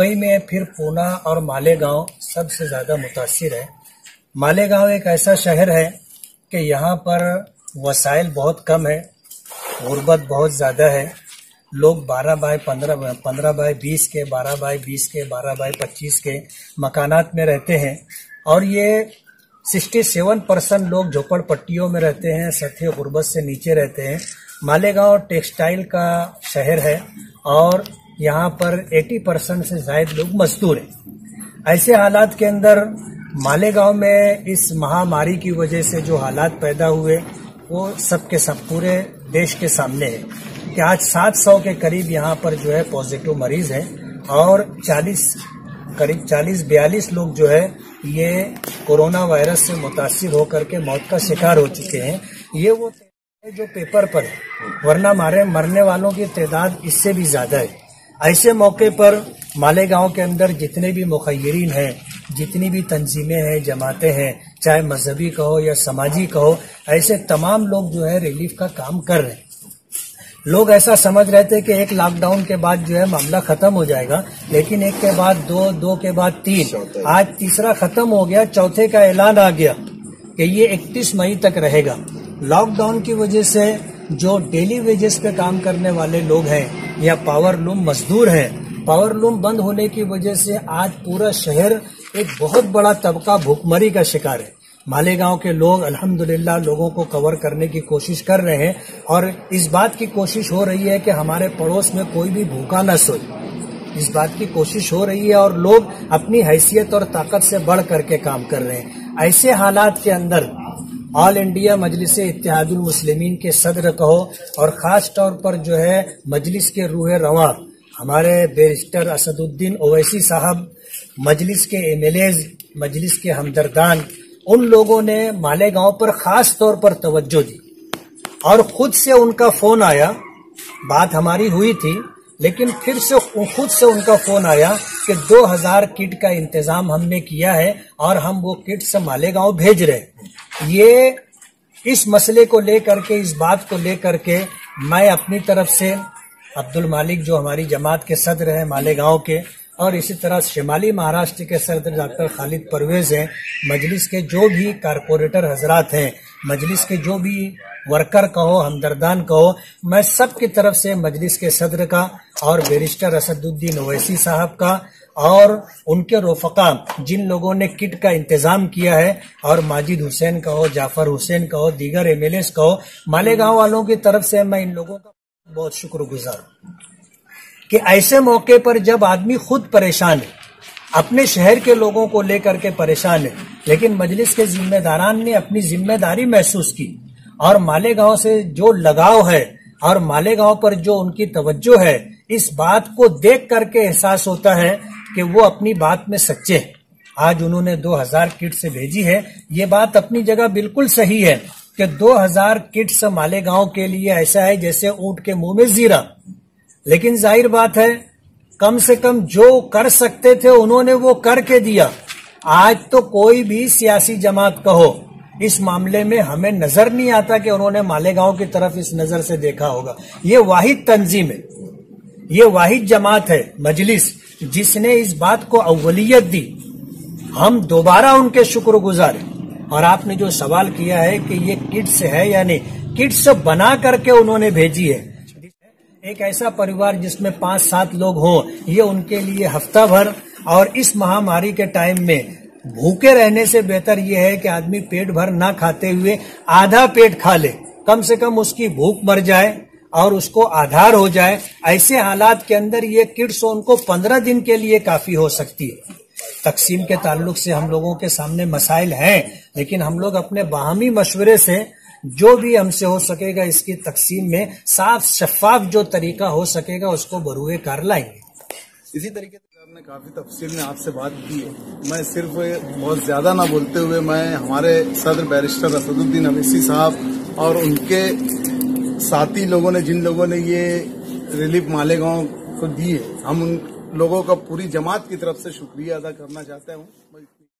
मुंबई में फिर पूना और मालेगांव सबसे ज़्यादा मुतासिर है। मालेगांव एक ऐसा शहर है कि यहाँ पर वसाइल बहुत कम है, गुर्बत बहुत ज़्यादा है। लोग 12 बाय 15, 15 बाय 20 के, 12 बाय 20 के, 12 बाय 25 के मकानात में रहते हैं और ये 67% लोग झोपड़पट्टियों में रहते हैं, सतह गुर्बत से नीचे रहते हैं। मालेगांव टेक्सटाइल का शहर है और यहाँ पर 80% से ज़्यादा लोग मजदूर हैं। ऐसे हालात के अंदर मालेगांव में इस महामारी की वजह से जो हालात पैदा हुए वो सबके सब पूरे देश के सामने है कि आज 700 के करीब यहाँ पर जो है पॉजिटिव मरीज हैं और करीब 40-42 लोग जो है ये कोरोना वायरस से मुतासिर होकर के मौत का शिकार हो चुके हैं। ये वो जो पेपर पर है, वरना मरने वालों की तादाद इससे भी ज्यादा है। ऐसे मौके पर मालेगांव के अंदर जितने भी मुखय्यरीन हैं, जितनी भी तंजीमें हैं, जमातें हैं, चाहे मजहबी कहो या समाजी कहो, ऐसे तमाम लोग जो है रिलीफ का काम कर रहे हैं। लोग ऐसा समझ रहे थे कि एक लॉकडाउन के बाद जो है मामला खत्म हो जाएगा, लेकिन एक के बाद दो के बाद 3, आज तीसरा खत्म हो गया, चौथे का ऐलान आ गया कि ये 31 मई तक रहेगा। लॉकडाउन की वजह से जो डेली वेजेस पे काम करने वाले लोग हैं या पावर लूम मजदूर हैं, पावर लूम बंद होने की वजह से आज पूरा शहर एक बहुत बड़ा तबका भूखमरी का शिकार है। मालेगांव के लोग अल्हम्दुलिल्लाह लोगों को कवर करने की कोशिश कर रहे हैं और इस बात की कोशिश हो रही है कि हमारे पड़ोस में कोई भी भूखा न सोए, इस बात की कोशिश हो रही है और लोग अपनी हैसियत और ताकत से बढ़ करके काम कर रहे हैं। ऐसे हालात के अंदर ऑल इंडिया मजलिस इत्तेहादुल मुस्लिमीन के सदर कहो और खास तौर पर जो है मजलिस के रूह रवां हमारे बैरिस्टर असदुद्दीन ओवैसी साहब, मजलिस के एमएलएज, मजलिस के हमदर्दान, उन लोगों ने मालेगांव पर खास तौर पर तवज्जो दी और खुद से उनका फोन आया। बात हमारी हुई थी लेकिन फिर से खुद से उनका फोन आया कि 2000 किट का इंतजाम हमने किया है और हम वो किट से मालेगांव भेज रहे हैं। ये इस मसले को लेकर के, इस बात को लेकर के मैं अपनी तरफ से अब्दुल मालिक जो हमारी जमात के सदर हैं मालेगांव के, और इसी तरह शिमाली महाराष्ट्र के सदर डॉक्टर खालिद परवेज हैं, मजलिस के जो भी कारपोरेटर हजरात हैं, मजलिस के जो भी वर्कर कहो, हमदर्दान कहो, मैं सब की तरफ से मजलिस के सदर का और बैरिस्टर असदुद्दीन ओवैसी साहब का और उनके रफका जिन लोगों ने किट का इंतजाम किया है, और माजिद हुसैन कहो, जाफर हुसैन कहो, दीगर एमएलएस कहो, मालेगांव वालों की तरफ से मैं इन लोगों का बहुत शुक्रगुजार हूं कि ऐसे मौके पर जब आदमी खुद परेशान है, अपने शहर के लोगों को लेकर के परेशान है, लेकिन मजलिस के जिम्मेदारान ने अपनी जिम्मेदारी महसूस की और मालेगांव से जो लगाव है और मालेगांव पर जो उनकी तवज्जो है, इस बात को देख करके एहसास होता है कि वो अपनी बात में सच्चे हैं। आज उन्होंने 2000 किट्स भेजी है, ये बात अपनी जगह बिल्कुल सही है कि 2000 किट्स मालेगांव के लिए ऐसा है जैसे ऊंट के मुंह में जीरा, लेकिन जाहिर बात है कम से कम जो कर सकते थे उन्होंने वो करके दिया। आज तो कोई भी सियासी जमात कहो, इस मामले में हमें नजर नहीं आता कि उन्होंने मालेगांव की तरफ इस नजर से देखा होगा। ये वाहिद तंजीम है, ये वाहिद जमात है मजलिस जिसने इस बात को अव्वलियत दी। हम दोबारा उनके शुक्रगुजार हैं। और आपने जो सवाल किया है कि ये किट्स है या नहीं, किट्स बना करके उन्होंने भेजी है। एक ऐसा परिवार जिसमें 5-7 लोग हों, ये उनके लिए हफ्ता भर, और इस महामारी के टाइम में भूखे रहने से बेहतर ये है कि आदमी पेट भर ना खाते हुए आधा पेट खा ले, कम से कम उसकी भूख मर जाए और उसको आधार हो जाए। ऐसे हालात के अंदर ये किट्स उनको 15 दिन के लिए काफी हो सकती है। तकसीम के ताल्लुक से हम लोगों के सामने मसाइल हैं, लेकिन हम लोग अपने बाहमी मशवरे से जो भी हमसे हो सकेगा इसकी तकसीम में साफ शफाफ जो तरीका हो सकेगा उसको बरूए कार लाएंगे। इसी तरीके से आपने काफी तफसील में आपसे बात की है। मैं सिर्फ बहुत ज्यादा ना बोलते हुए मैं हमारे सदर बैरिस्टर असदुद्दीन ओवैसी साहब और उनके साथी लोगों ने, जिन लोगों ने ये रिलीफ मालेगांव को दी है, हम उन लोगों का पूरी जमात की तरफ से शुक्रिया अदा करना चाहता हूँ।